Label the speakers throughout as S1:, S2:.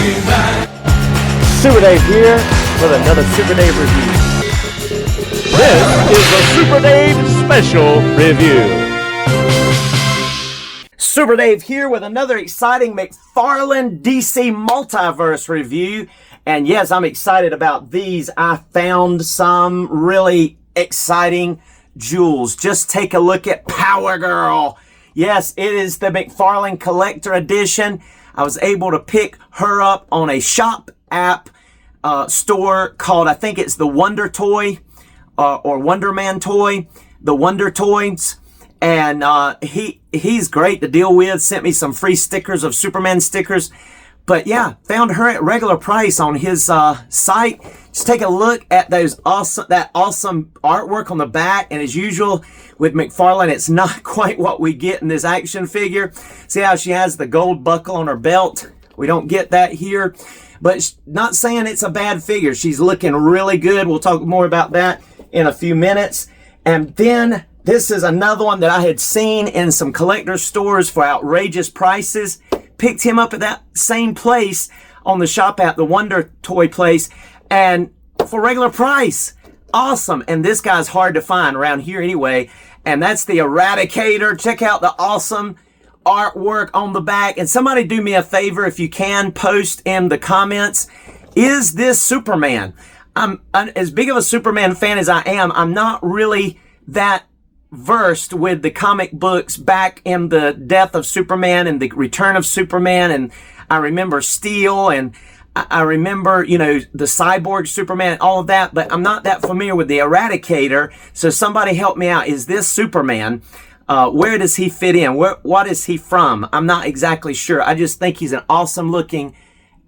S1: Super Dave here with another Super Dave review. This is a Super Dave special review. Super Dave here with another exciting Mcfarlane DC Multiverse review. And yes, I'm excited about these. I found some really exciting jewels. Just take a look at Power Girl. Yes, it is the Mcfarlane Collector Edition. I was able to pick her up on a shop app store called, I think it's the Wonder Toy or Wonder Man Toy, the Wonder Toys. And he's great to deal with. Sent me some free stickers of Superman stickers. But yeah, found her at regular price on his site. Just take a look at that awesome artwork on the back. And as usual with Mcfarlane, it's not quite what we get in this action figure. See how she has the gold buckle on her belt? We don't get that here. But not saying it's a bad figure. She's looking really good. We'll talk more about that in a few minutes. And then this is another one that I had seen in some collector stores for outrageous prices. Picked him up at that same place on the shop app, the Wonder Toy place, and for regular price. Awesome. And this guy's hard to find around here anyway. And that's the Eradicator. Check out the awesome artwork on the back. And somebody do me a favor, if you can, post in the comments, is this Superman? I'm as big of a Superman fan as I am. I'm not really that versed with the comic books back in the death of Superman and the return of Superman. And I remember Steel, and I remember, you know, the cyborg Superman, all of that, but I'm not that familiar with the Eradicator. So somebody help me out. Is this Superman? Where does he fit in? What is he from? I'm not exactly sure. I just think he's an awesome looking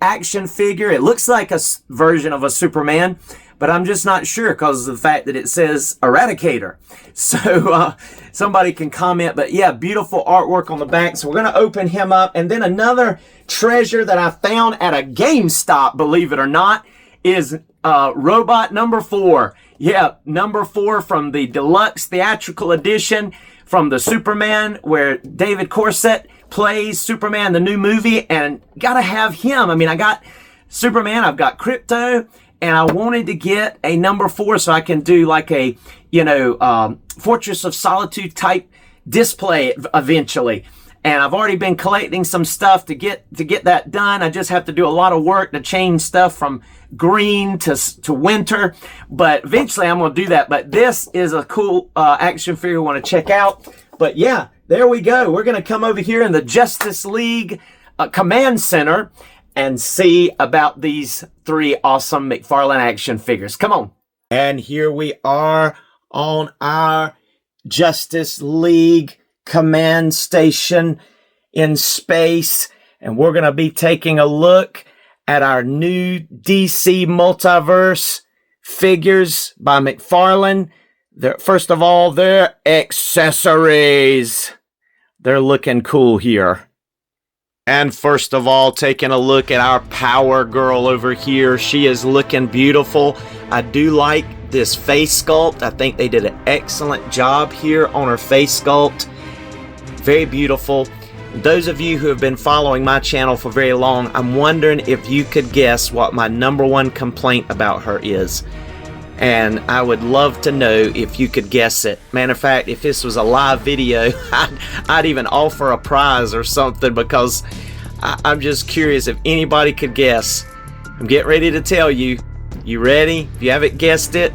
S1: action figure. It looks like a version of a Superman, but I'm just not sure because of the fact that it says Eradicator. So somebody can comment. But yeah, beautiful artwork on the back. So we're going to open him up. And then another treasure that I found at a GameStop, believe it or not, is Robot number 4. Yeah, number 4 from the Deluxe Theatrical Edition from the Superman, where David Corset plays Superman, the new movie. And got to have him. I mean, I got Superman, I've got Crypto, and I wanted to get a number 4 so I can do like a, you know, Fortress of Solitude type display eventually. And I've already been collecting some stuff to get that done. I just have to do a lot of work to change stuff from green to winter. But eventually I'm going to do that. But this is a cool action figure I want to check out. But yeah, there we go. We're going to come over here in the Justice League Command Center and see about these 3 awesome Mcfarlane action figures. Come on. And here we are on our Justice League Command Station in space. And we're going to be taking a look at our new DC Multiverse figures by Mcfarlane. First of all, their accessories. They're looking cool here. And first of all, taking a look at our Power Girl over here. She is looking beautiful. I do like this face sculpt. I think they did an excellent job here on her face sculpt. Very beautiful. Those of you who have been following my channel for very long, I'm wondering if you could guess what my #1 complaint about her is. And I would love to know if you could guess it. Matter of fact, if this was a live video, I'd even offer a prize or something, because I'm just curious if anybody could guess. I'm getting ready to tell you. You ready? If you haven't guessed it,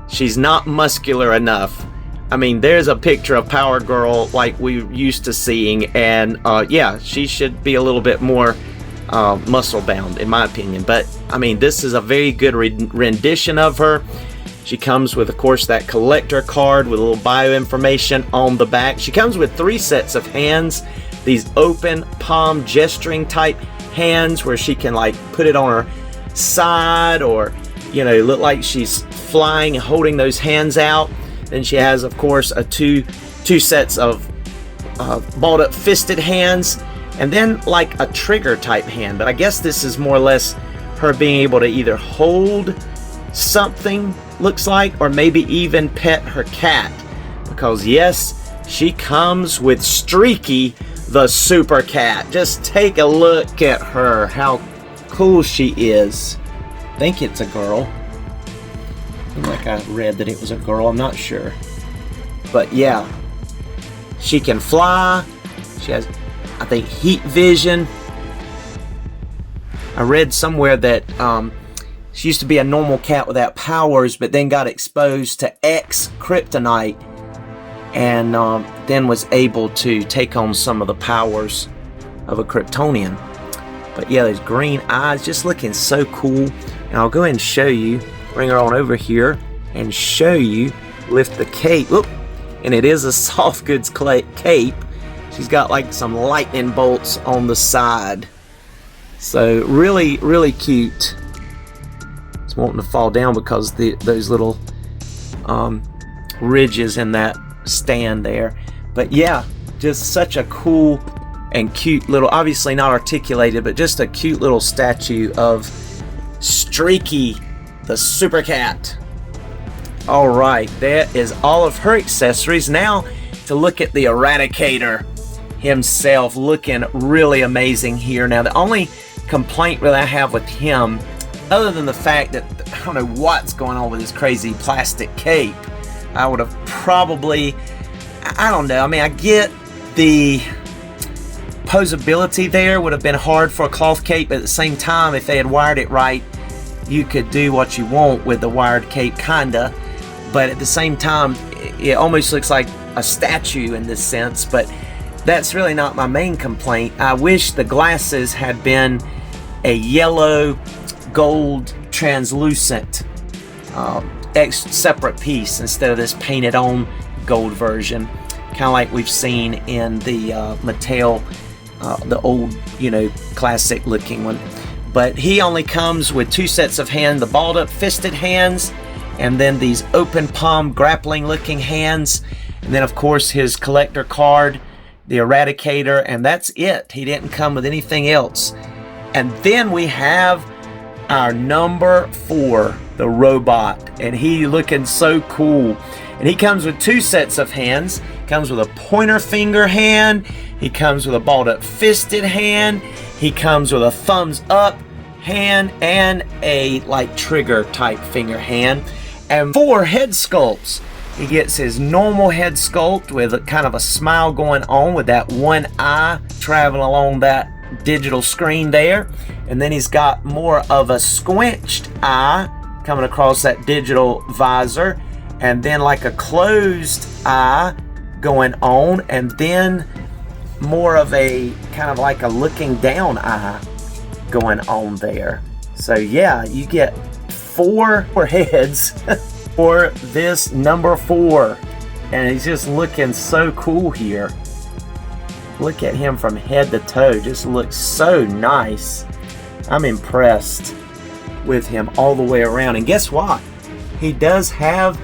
S1: she's not muscular enough. I mean, there's a picture of Power Girl like we used to seeing, and yeah, she should be a little bit more muscle bound in my opinion. But I mean, this is a very good rendition of her. She comes with, of course, that collector card with a little bio information on the back. She comes with 3 sets of hands, these open palm gesturing type hands where she can like put it on her side, or, you know, look like she's flying and holding those hands out. Then she has, of course, two sets of balled up fisted hands, and then like a trigger type hand. But I guess this is more or less her being able to either hold something, looks like, or maybe even pet her cat, because yes, she comes with Streaky the super cat. Just take a look at her, how cool she is. I think it's a girl. Like I read that it was a girl, I'm not sure. But yeah, she can fly. She has, I think, heat vision. I read somewhere that she used to be a normal cat without powers, but then got exposed to X kryptonite and then was able to take on some of the powers of a Kryptonian. But yeah, those green eyes just looking so cool. And I'll go ahead and show you, bring her on over here and show you, lift the cape. Oop, and it is a soft goods cape. She's got like some lightning bolts on the side. So really, really cute. It's wanting to fall down because those little ridges in that stand there. But yeah, just such a cool and cute little, obviously not articulated, but just a cute little statue of Streaky, the super cat. All right, that is all of her accessories. Now to look at the Eradicator himself, looking really amazing here. Now the only complaint that I have with him, other than the fact that I don't know what's going on with this crazy plastic cape, I would have probably, I don't know, I mean, I get the posability there would have been hard for a cloth cape, but at the same time, if they had wired it right, you could do what you want with the wired cape, kinda. But at the same time, it almost looks like a statue in this sense. But that's really not my main complaint. I wish the glasses had been a yellow gold translucent separate piece instead of this painted on gold version, kind of like we've seen in the Mattel, the old, you know, classic looking one. But he only comes with two sets of hands, the balled up fisted hands, and then these open palm grappling looking hands. And then of course his collector card, the Eradicator, and that's it. He didn't come with anything else. And then we have our number 4, the robot, and he looking so cool. And he comes with two sets of hands. Comes with a pointer finger hand. He comes with a balled up fisted hand. He comes with a thumbs up hand and a like trigger type finger hand. And 4 head sculpts. He gets his normal head sculpt with a kind of a smile going on with that one eye traveling along that digital screen there. And then he's got more of a squinched eye coming across that digital visor. And then like a closed eye going on. And then more of a kind of like a looking down eye going on there. So yeah, you get 4 heads for this number 4, and he's just looking so cool here. Look at him from head to toe, just looks so nice. I'm impressed with him all the way around. And guess what? He does have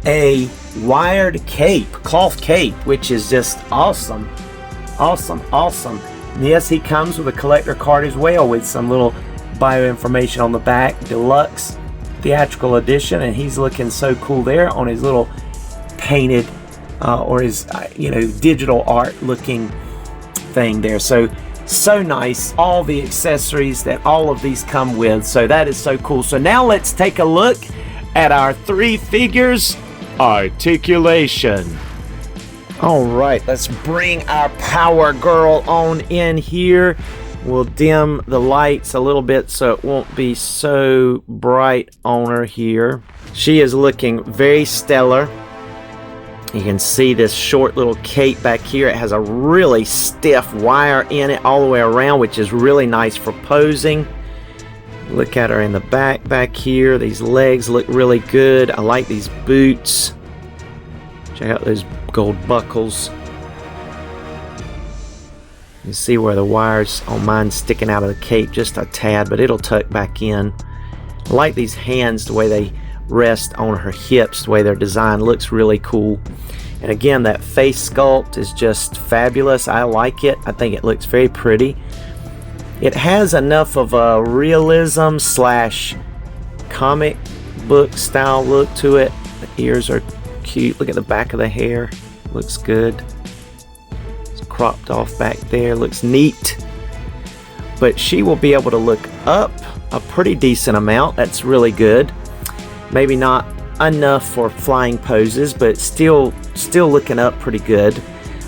S1: a wired cape, cloth cape, which is just awesome. Awesome. And yes, he comes with a collector card as well with some little bio information on the back, deluxe theatrical edition, and he's looking so cool there on his little painted or his digital art looking thing there. So nice, all the accessories that all of these come with. So that is so cool. So now let's take a look at our 3 figures articulation. All right, let's bring our power girl on in here. We'll dim the lights a little bit so it won't be so bright on her here. She is looking very stellar. You can see this short little cape back here. It has a really stiff wire in it all the way around, which is really nice for posing. Look at her in the back here. These legs look really good. I like these boots. Check out those gold buckles. You can see where the wires on mine sticking out of the cape just a tad, but it'll tuck back in. I like these hands, the way they rest on her hips, the way they're designed looks really cool. And again, that face sculpt is just fabulous. I like it. I think it looks very pretty. It has enough of a realism / comic book style look to it. The ears are cute. Look at the back of the hair. Looks good. It's cropped off back there. Looks neat. but she will be able to look up a pretty decent amount. That's really good. Maybe not enough for flying poses, but still looking up pretty good.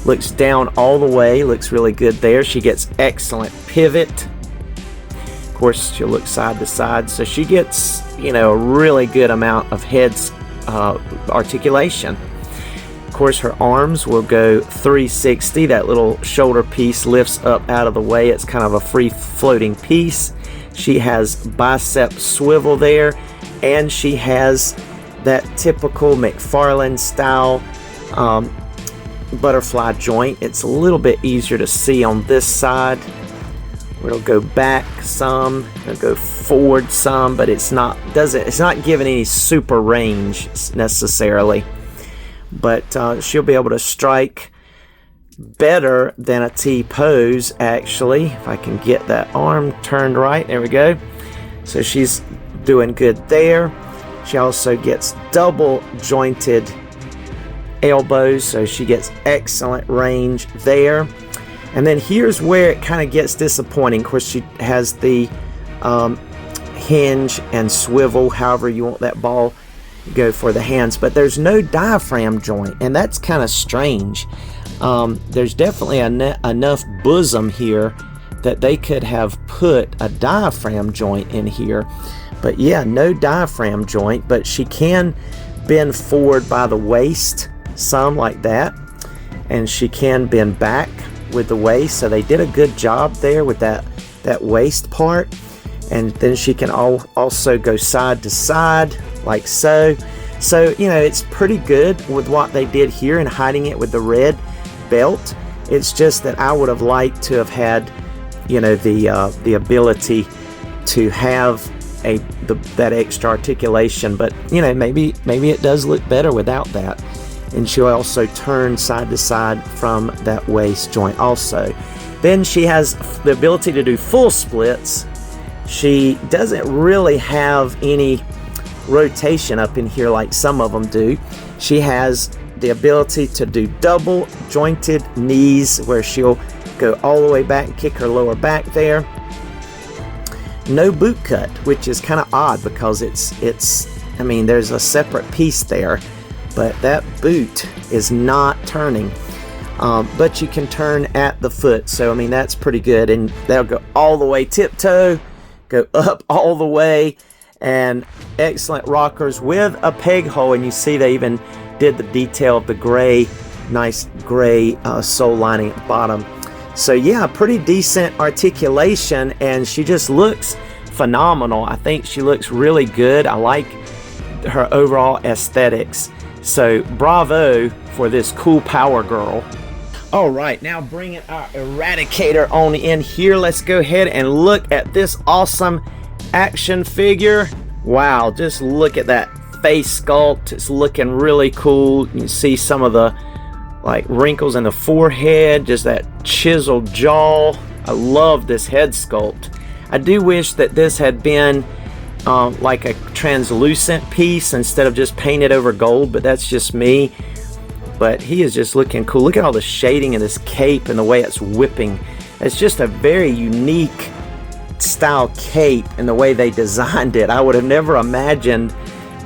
S1: Looks down all the way, looks really good there. She gets excellent pivot. Of course, she'll look side to side, so she gets, a really good amount of head articulation. Of course, her arms will go 360. That little shoulder piece lifts up out of the way. It's kind of a free floating piece. She has bicep swivel there, and she has that typical Mcfarlane style butterfly joint. It's a little bit easier to see on this side. It'll go back some, it'll go forward some, but it's not giving any super range necessarily. But she'll be able to strike better than a T pose, actually. If I can get that arm turned right, there we go. So she's doing good there. She also gets double jointed elbows, so she gets excellent range there. And then here's where it kind of gets disappointing. Of course, she has the hinge and swivel, however you want that ball to go for the hands, but there's no diaphragm joint, and that's kind of strange. There's definitely enough bosom here that they could have put a diaphragm joint in here, but yeah, no diaphragm joint. But she can bend forward by the waist some like that, and she can bend back with the waist, so they did a good job there with that waist part. And then she can also go side to side like so. So it's pretty good with what they did here and hiding it with the red belt. It's just that I would have liked to have had the ability to have that extra articulation, but maybe it does look better without that. And she'll also turn side to side from that waist joint also. Then she has the ability to do full splits. She doesn't really have any rotation up in here like some of them do. She has the ability to do double jointed knees, where she'll go all the way back and kick her lower back there. No boot cut, which is kind of odd because there's a separate piece there, but that boot is not turning. But you can turn at the foot, so that's pretty good. And they'll go all the way tiptoe, go up all the way, and excellent rockers with a peg hole. And you see they even did the detail of the gray, nice gray sole lining at the bottom. So yeah, pretty decent articulation, and she just looks phenomenal. I think she looks really good. I like her overall aesthetics. So bravo for this cool power girl. All right, now bringing our Eradicator on in here. Let's go ahead and look at this awesome action figure. Wow, just look at that face sculpt. It's looking really cool. You can see some of the wrinkles in the forehead, just that chiseled jaw. I love this head sculpt. I do wish that this had been like a translucent piece instead of just painted over gold, but that's just me. But he is just looking cool. Look at all the shading in this cape and the way it's whipping. It's just a very unique style cape in the way they designed it. I would have never imagined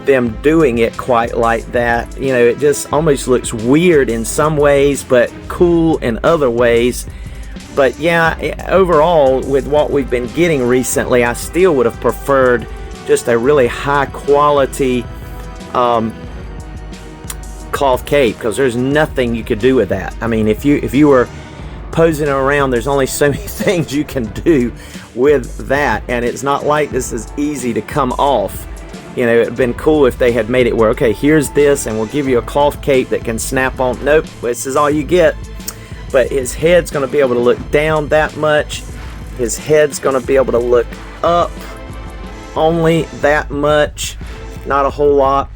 S1: them doing it quite like that. It just almost looks weird in some ways, but cool in other ways. But yeah, overall, with what we've been getting recently, I still would have preferred just a really high quality cloth cape, because there's nothing you could do with that. If you were posing around, there's only so many things you can do with that, and it's not like this is easy to come off. It'd been cool if they had made it where, okay, here's this, and we'll give you a cloth cape that can snap on. Nope, this is all you get. But his head's going to be able to look down that much. His head's going to be able to look up only that much, not a whole lot.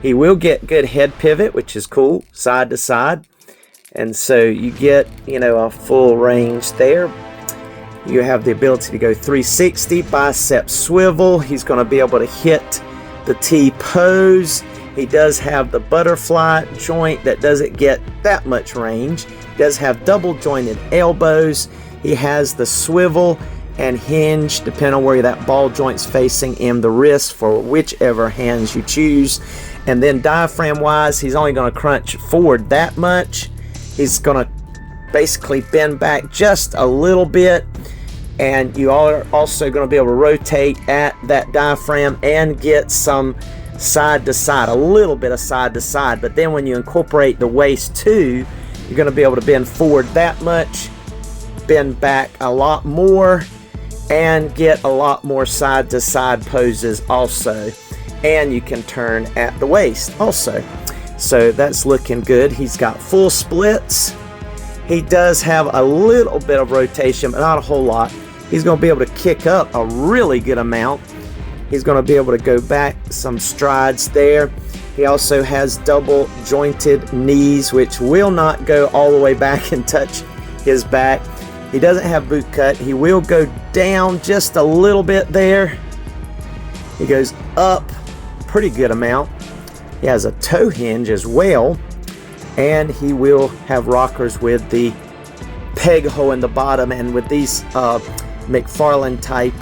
S1: He will get good head pivot, which is cool, side to side. And so you get, a full range there. You have the ability to go 360, bicep swivel. He's going to be able to hit the T pose. He does have the butterfly joint that doesn't get that much range. He does have double jointed elbows. He has the swivel and hinge depending on where that ball joint's facing, and the wrist for whichever hands you choose. And then diaphragm wise, he's only going to crunch forward that much. He's going to basically bend back just a little bit, and you are also going to be able to rotate at that diaphragm and get some side to side, a little bit of side to side. But then when you incorporate the waist too, you're going to be able to bend forward that much, bend back a lot more, and get a lot more side to side poses also. And you can turn at the waist also. So that's looking good. He's got full splits. He does have a little bit of rotation, but not a whole lot. He's going to be able to kick up a really good amount. He's going to be able to go back some strides there. He also has double jointed knees, which will not go all the way back and touch his back. He doesn't have boot cut. He will go down just a little bit there. He goes up pretty good amount. He has a toe hinge as well, and he will have rockers with the peg hole in the bottom. And with these Mcfarlane type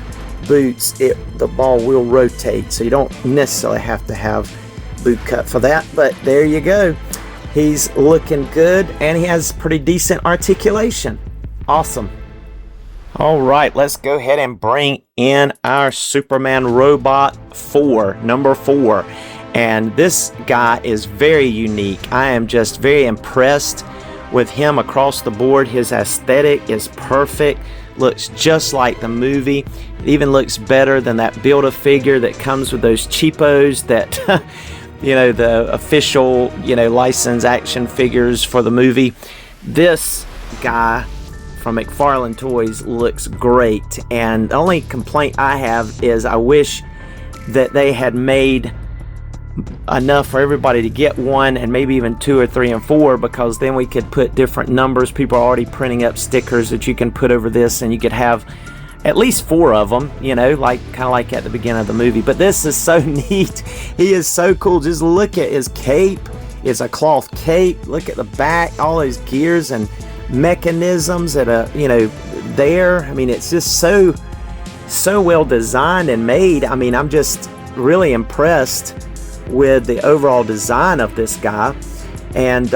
S1: boots, the ball will rotate, so you don't necessarily have to have boot cut for that. But there you go. He's looking good, and he has pretty decent articulation. Awesome. All right, let's go ahead and bring in our Superman Robot 4, number 4. And this guy is very unique. I am just very impressed with him across the board. His aesthetic is perfect. Looks just like the movie. It even looks better than that Build-A-Figure that comes with those cheapos that, you know, the official, you know, licensed action figures for the movie. This guy from Mcfarlane Toys looks great, and the only complaint I have is I wish that they had made enough for everybody to get one, and maybe even 2 or 3 and 4, because then we could put different numbers. People are already printing up stickers that you can put over this, and you could have at least 4 of them, you know, like kind of like at the beginning of the movie. But this is so neat. He is so cool. Just look at his cape. It's a cloth cape. Look at the back, all those gears and mechanisms that are, you know, there. I mean, it's just so well designed and made. I mean, I'm just really impressed with the overall design of this guy. And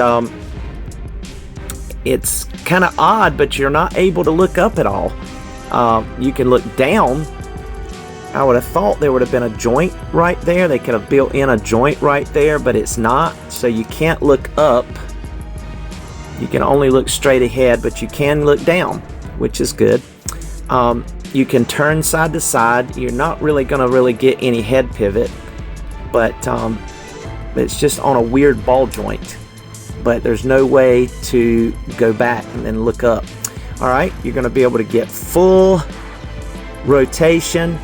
S1: it's kind of odd, but you're not able to look up at all. You can look down. I would have thought there would have been a joint right there. They could have built in a joint right there, but it's not. So you can't look up. You can only look straight ahead, but you can look down, which is good. You can turn side to side. You're not really going to really get any head pivot, but it's just on a weird ball joint. But there's no way to go back and then look up. All right, you're going to be able to get full rotation,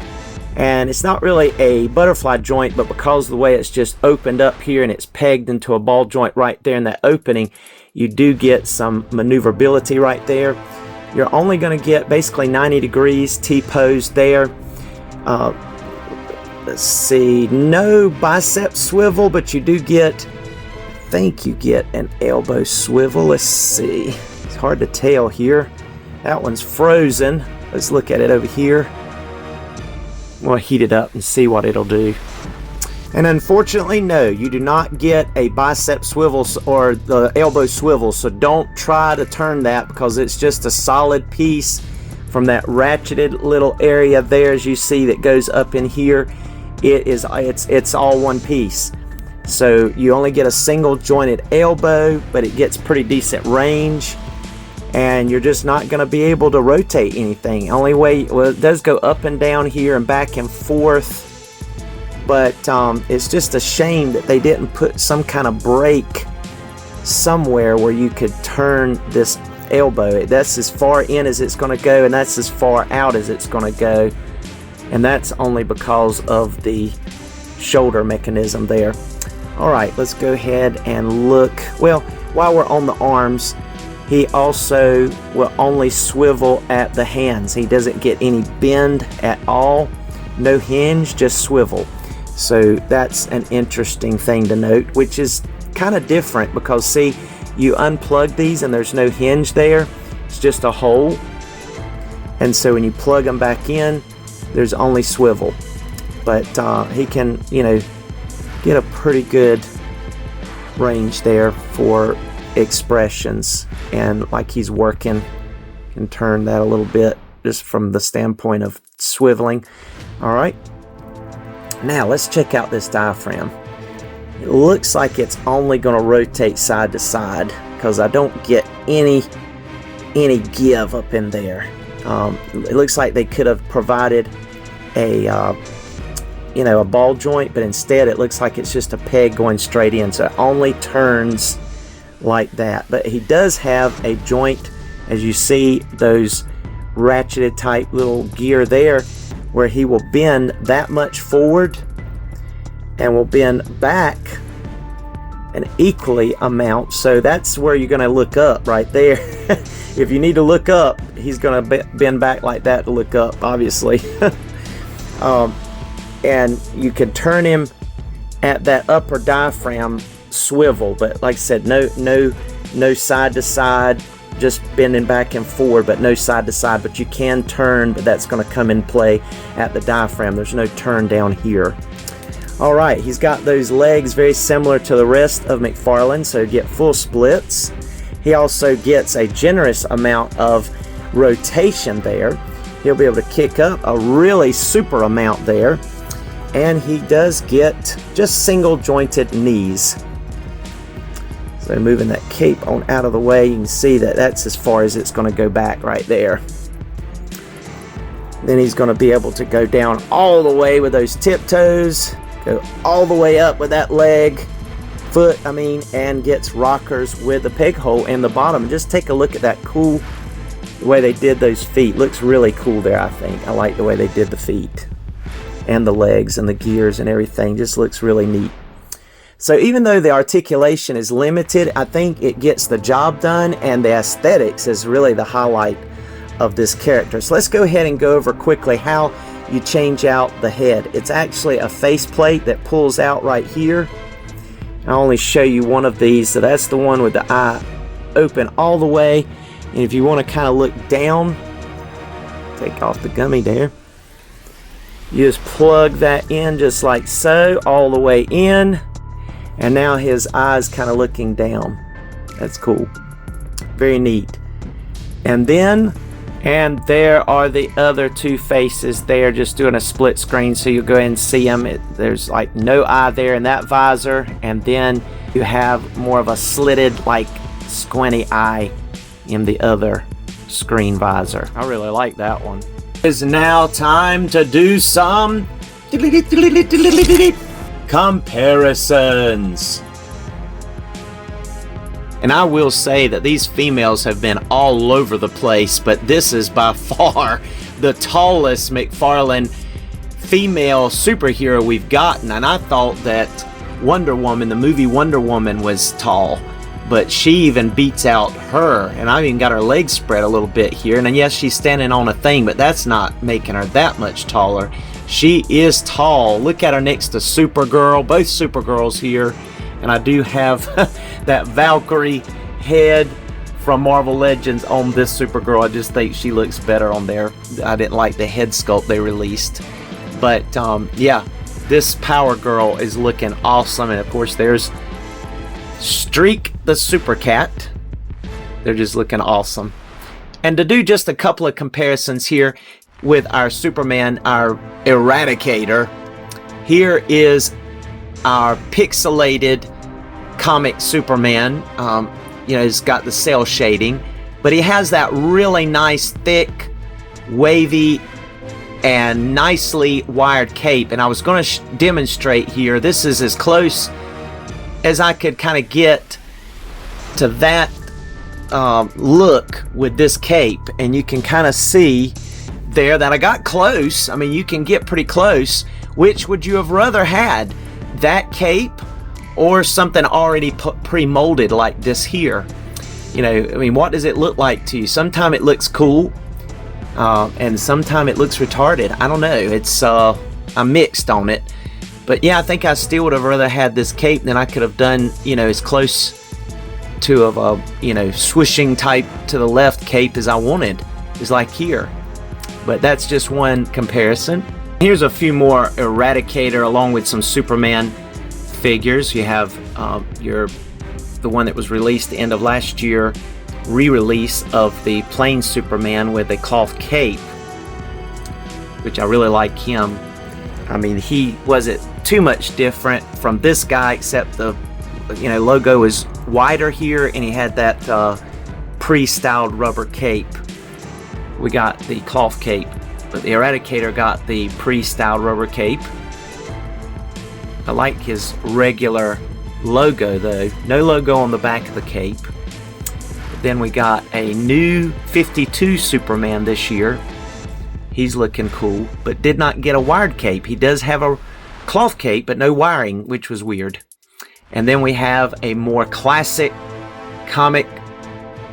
S1: and it's not really a butterfly joint, but because of the way it's just opened up here and it's pegged into a ball joint right there in that opening, you do get some maneuverability right there. You're only going to get basically 90 degrees T-pose there. Let's see, no bicep swivel, but you do get, I think you get an elbow swivel. Let's see, it's hard to tell here. That one's frozen. Let's look at it over here. We'll heat it up and see what it'll do. And unfortunately, no, you do not get a bicep swivel or the elbow swivel, so don't try to turn that, because it's just a solid piece from that ratcheted little area there, as you see, that goes up in here. It's all one piece. So you only get a single jointed elbow, but it gets pretty decent range, and you're just not going to be able to rotate anything. Only way, well, it does go up and down here and back and forth, but it's just a shame that they didn't put some kind of break somewhere where you could turn this elbow. That's as far in as it's going to go, and that's as far out as it's going to go, and that's only because of the shoulder mechanism there. All right, let's go ahead and look. Well, while we're on the arms, he also will only swivel at the hands. He doesn't get any bend at all. No hinge, just swivel. So that's an interesting thing to note, which is kind of different, because see, you unplug these and there's no hinge there. It's just a hole. and so when you plug them back in, there's only swivel. But he can, you know, get a pretty good range there for expressions, and like he's working, can turn that a little bit just from the standpoint of swiveling. All right, now let's check out this diaphragm. It looks like it's only going to rotate side to side because I don't get any give up in there. It looks like they could have provided a you know, a ball joint, but instead it looks like it's just a peg going straight in, so it only turns like that. But he does have a joint, as you see, those ratcheted type little gear there, where he will bend that much forward and will bend back an equally amount. So that's where you're going to look up right there. If you need to look up, he's going to bend back like that to look up, obviously. And you can turn him at that upper diaphragm swivel, but like I said, no side to side, just bending back and forward, but no side to side. But you can turn, but that's going to come in play at the diaphragm. There's no turn down here. All right, he's got those legs very similar to the rest of Mcfarlane, so you get full splits. He also gets a generous amount of rotation there. He'll be able to kick up a really super amount there. And he does get just single jointed knees. So moving that cape on out of the way, you can see that that's as far as it's going to go back right there. Then he's going to be able to go down all the way with those tiptoes, go all the way up with that foot, and gets rockers with the peg hole in the bottom. Just take a look at that cool, the way they did those feet. Looks really cool there, I think. I like the way they did the feet and the legs and the gears and everything. Just looks really neat. So even though the articulation is limited, I think it gets the job done, and the aesthetics is really the highlight of this character. So let's go ahead and go over quickly how you change out the head. It's actually a faceplate that pulls out right here. I'll only show you one of these. So that's the one with the eye open all the way. And if you want to kind of look down, take off the gummy there. You just plug that in just like so, all the way in. And now his eyes kind of looking down. That's cool. Very neat. And there are the other two faces there, just doing a split screen, so you'll go ahead and see them. There's like no eye there in that visor, and then you have more of a slitted, like squinty eye in the other screen visor. I really like that one. It's now time to do some comparisons. And I will say that these females have been all over the place, but this is by far the tallest Mcfarlane female superhero we've gotten. And I thought that Wonder Woman, the movie Wonder Woman, was tall, but she even beats out her. And I even got her legs spread a little bit here. And yes, she's standing on a thing, but that's not making her that much taller. She is tall. Look at her next to Supergirl, both Supergirls here. And I do have that Valkyrie head from Marvel Legends on this Supergirl. I just think she looks better on there. I didn't like the head sculpt they released. But yeah, this Power Girl is looking awesome. And of course there's Streak the Super Cat. They're just looking awesome. And to do just a couple of comparisons here with our Superman, our Eradicator, here is our pixelated comic Superman. You know, he's got the cell shading, but he has that really nice, thick, wavy, and nicely wired cape. And I was going to demonstrate here. This is as close as I could kind of get to that look with this cape, and you can kind of see there that I got close. I mean, you can get pretty close. Which would you have rather had? That cape or something already pre-molded like this here? You know, I mean, what does it look like to you? Sometimes it looks cool, and sometimes it looks retarded. I don't know. It's I'm mixed on it. But yeah, I think I still would have rather had this cape than I could have done, you know, as close to a, you know, swishing type to the left cape as I wanted. It's like here. but that's just one comparison. Here's a few more Eradicator along with some Superman figures. You have the one that was released the end of last year, re-release of the plain Superman with a cloth cape, which I really like him. I mean, he wasn't too much different from this guy, except the logo is wider here, and he had that pre-styled rubber cape. We got the cloth cape, but the Eradicator got the pre-styled rubber cape. I like his regular logo though, no logo on the back of the cape. Then we got a new 52 Superman this year. He's looking cool, but did not get a wired cape. He does have a cloth cape, but no wiring, which was weird. And then we have a more classic comic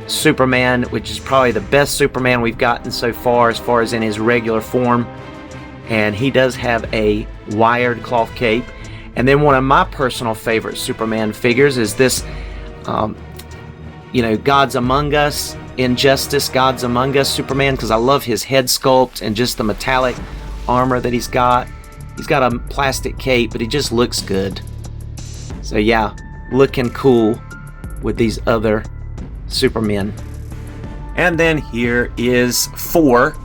S1: Superman, which is probably the best Superman we've gotten so far as in his regular form. And he does have a wired cloth cape. And then one of my personal favorite Superman figures is this, Gods Among Us, Injustice, Gods Among Us Superman, because I love his head sculpt and just the metallic armor that he's got. He's got a plastic cape, but he just looks good. So yeah, looking cool with these other Supermen. And then here is 4,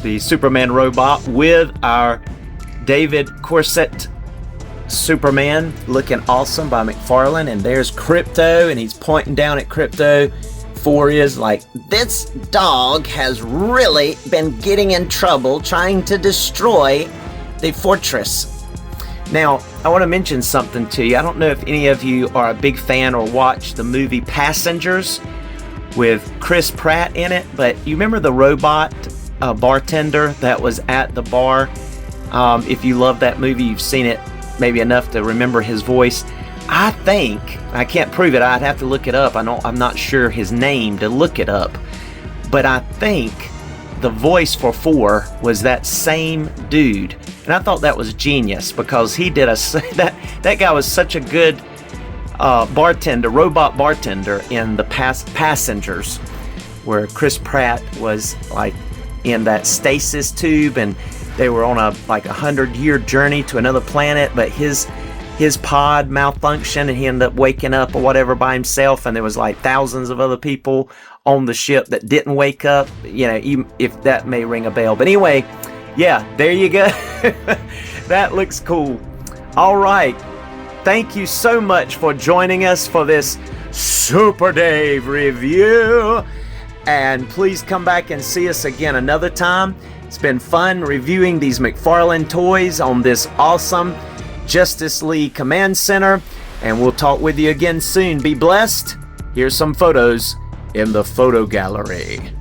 S1: the Superman robot with our David Corset Superman, looking awesome, by Mcfarlane. And there's Crypto, and he's pointing down at Crypto. 4 is like, this dog has really been getting in trouble trying to destroy the fortress. Now, I want to mention something to you. I don't know if any of you are a big fan or watch the movie Passengers with Chris Pratt in it, but you remember the robot bartender that was at the bar? If you love that movie, you've seen it maybe enough to remember his voice. I think, I can't prove it, I'd have to look it up. I'm not sure his name to look it up, but I think the voice for 4 was that same dude. And I thought that was genius, because he did that guy was such a good bartender, robot bartender in the Passengers, where Chris Pratt was like in that stasis tube, and they were on a 100-year journey to another planet, but his pod malfunctioned and he ended up waking up or whatever by himself, and there was thousands of other people on the ship that didn't wake up, even if that may ring a bell. But anyway, yeah, there you go. That looks cool. All right, thank you so much for joining us for this Super Dave review, and please come back and see us again another time. It's been fun reviewing these Mcfarlane toys on this awesome Justice League Command Center, and we'll talk with you again soon. Be blessed. Here's some photos in the photo gallery.